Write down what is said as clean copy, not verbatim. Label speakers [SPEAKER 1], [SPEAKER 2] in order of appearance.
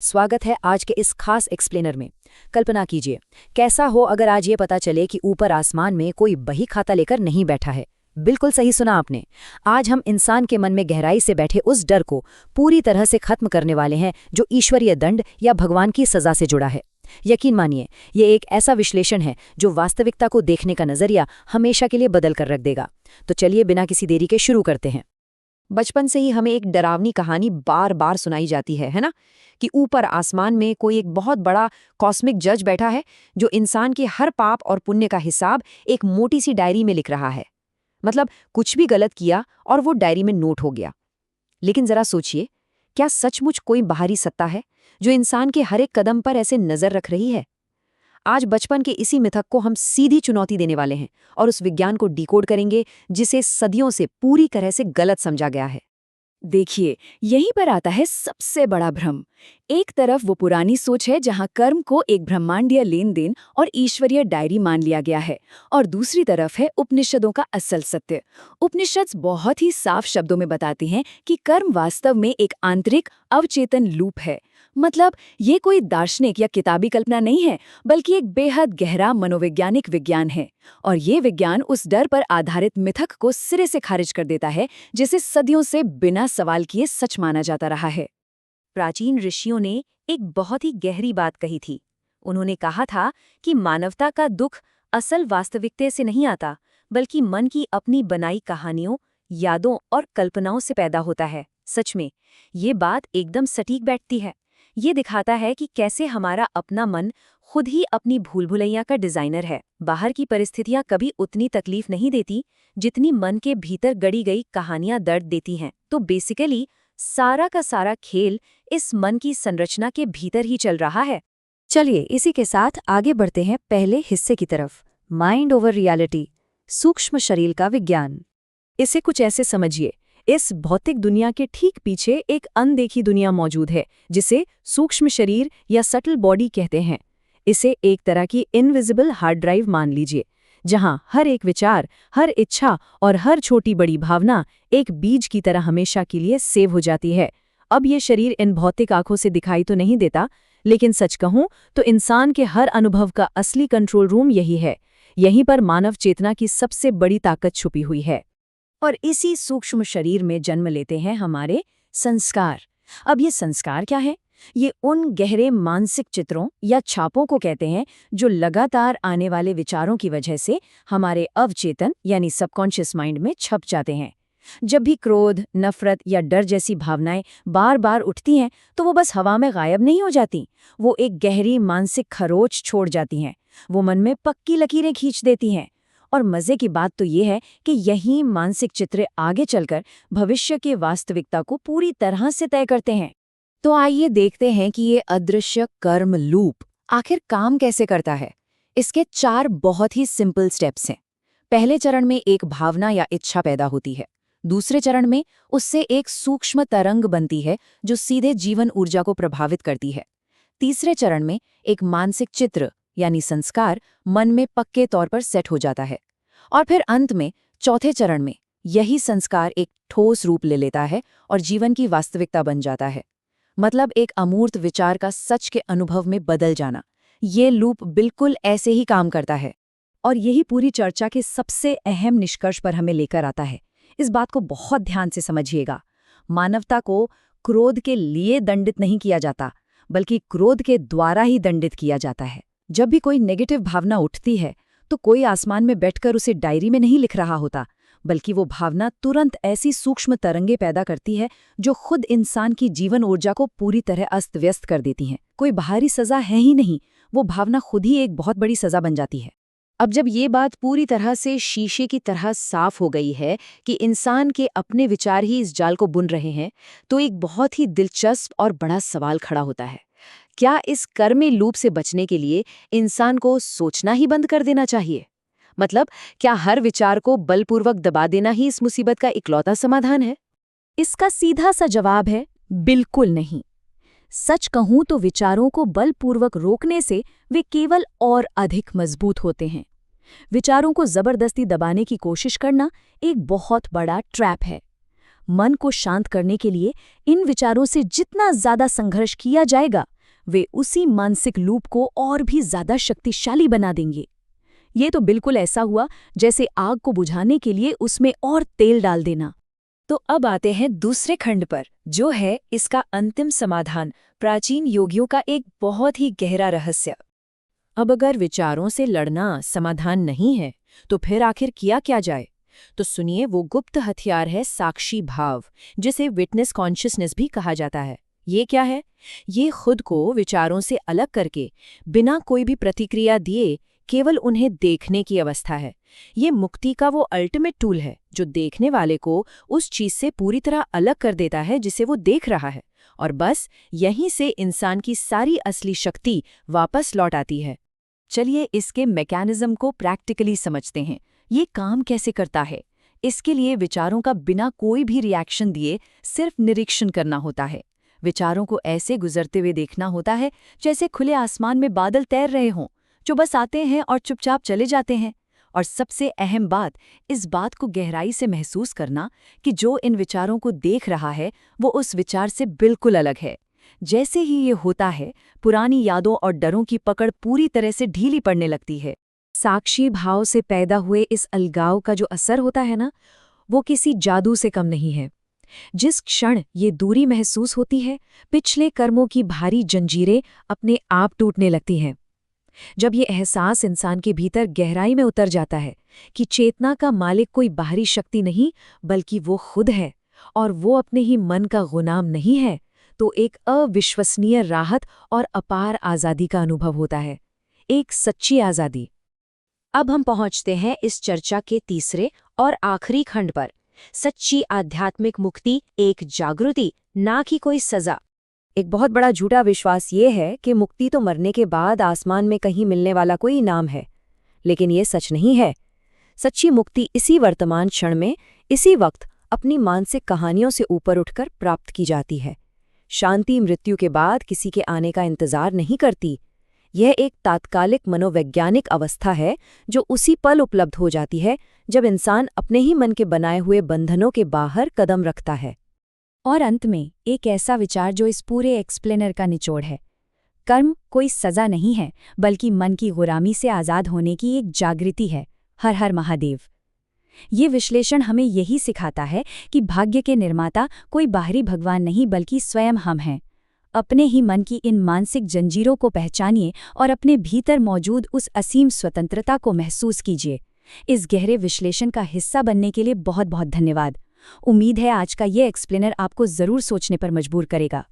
[SPEAKER 1] स्वागत है आज के इस खास एक्सप्लेनर में। कल्पना कीजिए, कैसा हो अगर आज ये पता चले कि ऊपर आसमान में कोई बही खाता लेकर नहीं बैठा है। बिल्कुल सही सुना आपने। आज हम इंसान के मन में गहराई से बैठे उस डर को पूरी तरह से खत्म करने वाले हैं जो ईश्वरीय दंड या भगवान की सजा से जुड़ा है। यकीन मानिए, ये एक ऐसा विश्लेषण है जो वास्तविकता को देखने का नजरिया हमेशा के लिए बदल कर रख देगा। तो चलिए बिना किसी देरी के शुरू करते हैं। बचपन से ही हमें एक डरावनी कहानी बार बार सुनाई जाती है ना, कि ऊपर आसमान में कोई एक बहुत बड़ा कॉस्मिक जज बैठा है जो इंसान के हर पाप और पुण्य का हिसाब एक मोटी सी डायरी में लिख रहा है। मतलब कुछ भी गलत किया और वो डायरी में नोट हो गया। लेकिन जरा सोचिए, क्या सचमुच कोई बाहरी सत्ता है जो इंसान के हर एक कदम पर ऐसे नजर रख रही है? आज बचपन के इसी मिथक को हम सीधी चुनौती देने वाले हैं और उस विज्ञान को डिकोड करेंगे जिसे सदियों से पूरी तरह से गलत समझा गया है।
[SPEAKER 2] देखिए, यहीं पर आता है सबसे बड़ा भ्रम। एक तरफ वो पुरानी सोच है जहां कर्म को एक ब्रह्मांडीय लेन देन और ईश्वरीय डायरी मान लिया गया है, और दूसरी तरफ है उपनिषदों का असल सत्य। उपनिषद बहुत ही साफ शब्दों में बताती हैं कि कर्म वास्तव में एक आंतरिक अवचेतन लूप है। मतलब ये कोई दार्शनिक या किताबी कल्पना नहीं है, बल्कि एक बेहद गहरा मनोवैज्ञानिक विज्ञान है। और ये विज्ञान उस डर पर आधारित मिथक को सिरे से खारिज कर देता है जिसे सदियों से बिना सवाल किए सच माना जाता रहा है।
[SPEAKER 1] प्राचीन ऋषियों ने एक बहुत ही गहरी बात कही थी। उन्होंने कहा था कि मानवता का दुख असल वास्तविकता से नहीं आता, बल्कि मन की अपनी बनाई कहानियों, यादों और कल्पनाओं से पैदा होता है। सच में ये बात एकदम सटीक बैठती है। ये दिखाता है कि कैसे हमारा अपना मन खुद ही अपनी भूल भुलैया का डिजाइनर है। बाहर की परिस्थितियां कभी उतनी तकलीफ नहीं देती जितनी मन के भीतर गड़ी गई कहानियां दर्द देती हैं। तो बेसिकली सारा का सारा खेल इस मन की संरचना के भीतर ही चल रहा है। चलिए इसी के साथ आगे बढ़ते हैं पहले हिस्से की तरफ, माइंड ओवर रियलिटी, सूक्ष्म शरीर का विज्ञान। इसे कुछ ऐसे समझिए, इस भौतिक दुनिया के ठीक पीछे एक अनदेखी दुनिया मौजूद है जिसे सूक्ष्म शरीर या सटल बॉडी कहते हैं। इसे एक तरह की इनविजिबल हार्ड ड्राइव मान लीजिए, जहां हर एक विचार, हर इच्छा और हर छोटी बड़ी भावना एक बीज की तरह हमेशा के लिए सेव हो जाती है। अब ये शरीर इन भौतिक आंखों से दिखाई तो नहीं देता, लेकिन सच कहूं तो इंसान के हर अनुभव का असली कंट्रोल रूम यही है। यहीं पर मानव चेतना की सबसे बड़ी ताकत छुपी हुई है। और इसी सूक्ष्म शरीर में जन्म लेते हैं हमारे संस्कार। अब ये संस्कार क्या है? ये उन गहरे मानसिक चित्रों या छापों को कहते हैं जो लगातार आने वाले विचारों की वजह से हमारे अवचेतन यानी सबकॉन्शियस माइंड में छप जाते हैं। जब भी क्रोध, नफरत या डर जैसी भावनाएं बार बार उठती हैं तो वो बस हवा में गायब नहीं हो जाती, वो एक गहरी मानसिक खरोंच छोड़ जाती हैं। वो मन में पक्की लकीरें खींच देती हैं। और मजे की बात तो ये है कि यही मानसिक चित्र आगे चलकर भविष्य के वास्तविकता को पूरी तरह से तय करते हैं। तो आइए देखते हैं कि ये अदृश्य कर्म लूप आखिर काम कैसे करता है। इसके 4 बहुत ही सिंपल स्टेप्स हैं। पहले चरण में एक भावना या इच्छा पैदा होती है। दूसरे चरण में उससे एक सूक्ष्म तरंग बनती है जो सीधे जीवन ऊर्जा को प्रभावित करती है। तीसरे चरण में एक मानसिक चित्र यानी संस्कार मन में पक्के तौर पर सेट हो जाता है। और फिर अंत में चौथे चरण में यही संस्कार एक ठोस रूप ले लेता है और जीवन की वास्तविकता बन जाता है। मतलब एक अमूर्त विचार का सच के अनुभव में बदल जाना। ये लूप बिल्कुल ऐसे ही काम करता है। और यही पूरी चर्चा के सबसे अहम निष्कर्ष पर हमें लेकर आता है। इस बात को बहुत ध्यान से समझिएगा। मानवता को क्रोध के लिए दंडित नहीं किया जाता, बल्कि क्रोध के द्वारा ही दंडित किया जाता है। जब भी कोई नेगेटिव भावना उठती है तो कोई आसमान में बैठकर उसे डायरी में नहीं लिख रहा होता, बल्कि वो भावना तुरंत ऐसी सूक्ष्म तरंगे पैदा करती है जो खुद इंसान की जीवन ऊर्जा को पूरी तरह अस्त व्यस्त कर देती हैं। कोई बाहरी सजा है ही नहीं, वो भावना खुद ही एक बहुत बड़ी सजा बन जाती है। अब जब ये बात पूरी तरह से शीशे की तरह साफ हो गई है कि इंसान के अपने विचार ही इस जाल को बुन रहे हैं, तो एक बहुत ही दिलचस्प और बड़ा सवाल खड़ा होता है। क्या इस कर्मी लूप से बचने के लिए इंसान को सोचना ही बंद कर देना चाहिए? मतलब क्या हर विचार को बलपूर्वक दबा देना ही इस मुसीबत का इकलौता समाधान है? इसका सीधा सा जवाब है बिल्कुल नहीं। सच कहूं तो विचारों को बलपूर्वक रोकने से वे केवल और अधिक मजबूत होते हैं। विचारों को जबरदस्ती दबाने की कोशिश करना एक बहुत बड़ा ट्रैप है।
[SPEAKER 2] मन को शांत करने के लिए इन विचारों से जितना ज्यादा संघर्ष किया जाएगा, वे उसी मानसिक लूप को और भी ज्यादा शक्तिशाली बना देंगे। ये तो बिल्कुल ऐसा हुआ जैसे आग को बुझाने के लिए उसमें और तेल डाल देना।
[SPEAKER 1] तो अब आते हैं दूसरे खंड पर, जो है इसका अंतिम समाधान, प्राचीन योगियों का एक बहुत ही गहरा रहस्य।
[SPEAKER 2] अब अगर विचारों से लड़ना समाधान नहीं है, तो फिर आखिर किया क्या जाए? तो सुनिए, वो गुप्त हथियार है साक्षी भाव, जिसे विटनेस कॉन्शियसनेस भी कहा जाता है। ये क्या है? ये खुद को विचारों से अलग करके, बिना कोई भी प्रतिक्रिया दिए, केवल उन्हें देखने की अवस्था है। ये मुक्ति का वो अल्टीमेट टूल है, जो देखने वाले को उस चीज से पूरी तरह अलग कर देता है जिसे वो देख रहा है, और बस यहीं से इंसान की सारी असली शक्ति वापस लौट आती है। चलिए इसके मैकेनिज्म को प्रैक्टिकली समझते हैं। ये काम कैसे करता है? इसके लिए विचारों का बिना कोई भी रिएक्शन दिए सिर्फ निरीक्षण करना होता है। विचारों को ऐसे गुजरते हुए देखना होता है जैसे खुले आसमान में बादल तैर रहे हों, जो बस आते हैं और चुपचाप चले जाते हैं। और सबसे अहम बात, इस बात को गहराई से महसूस करना कि जो इन विचारों को देख रहा है वो उस विचार से बिल्कुल अलग है। जैसे ही ये होता है, पुरानी यादों और डरों की पकड़ पूरी तरह से ढीली पड़ने लगती है। साक्षी भाव से पैदा हुए इस अलगाव का जो असर होता है ना, वो किसी जादू से कम नहीं है। जिस क्षण ये दूरी महसूस होती है, पिछले कर्मों की भारी जंजीरें अपने आप टूटने लगती हैं। जब ये एहसास इंसान के भीतर गहराई में उतर जाता है कि चेतना का मालिक कोई बाहरी शक्ति नहीं बल्कि वो खुद है, और वो अपने ही मन का गुलाम नहीं है, तो एक अविश्वसनीय राहत और अपार आज़ादी का अनुभव होता है, एक सच्ची आज़ादी। अब हम पहुंचते हैं इस चर्चा के तीसरे और आखिरी खंड पर। सच्ची आध्यात्मिक मुक्ति एक जागृति, ना कि कोई सजा। एक बहुत बड़ा झूठा विश्वास ये है कि मुक्ति तो मरने के बाद आसमान में कहीं मिलने वाला कोई इनाम है, लेकिन ये सच नहीं है। सच्ची मुक्ति इसी वर्तमान क्षण में, इसी वक्त अपनी मानसिक कहानियों से ऊपर उठकर प्राप्त की जाती है। शांति मृत्यु के बाद किसी के आने का इंतजार नहीं करती। यह एक तात्कालिक मनोवैज्ञानिक अवस्था है जो उसी पल उपलब्ध हो जाती है जब इंसान अपने ही मन के बनाए हुए बंधनों के बाहर कदम रखता है। और अंत में एक ऐसा विचार जो इस पूरे एक्सप्लेनर का निचोड़ है। कर्म कोई सजा नहीं है, बल्कि मन की गुलामी से आज़ाद होने की एक जागृति है। हर हर महादेव। ये विश्लेषण हमें यही सिखाता है कि भाग्य के निर्माता कोई बाहरी भगवान नहीं बल्कि स्वयं हम हैं। अपने ही मन की इन मानसिक जंजीरों को पहचानिए और अपने भीतर मौजूद उस असीम स्वतंत्रता को महसूस कीजिए। इस गहरे विश्लेषण का हिस्सा बनने के लिए बहुत बहुत धन्यवाद। उम्मीद है आज का ये एक्सप्लेनर आपको ज़रूर सोचने पर मजबूर करेगा।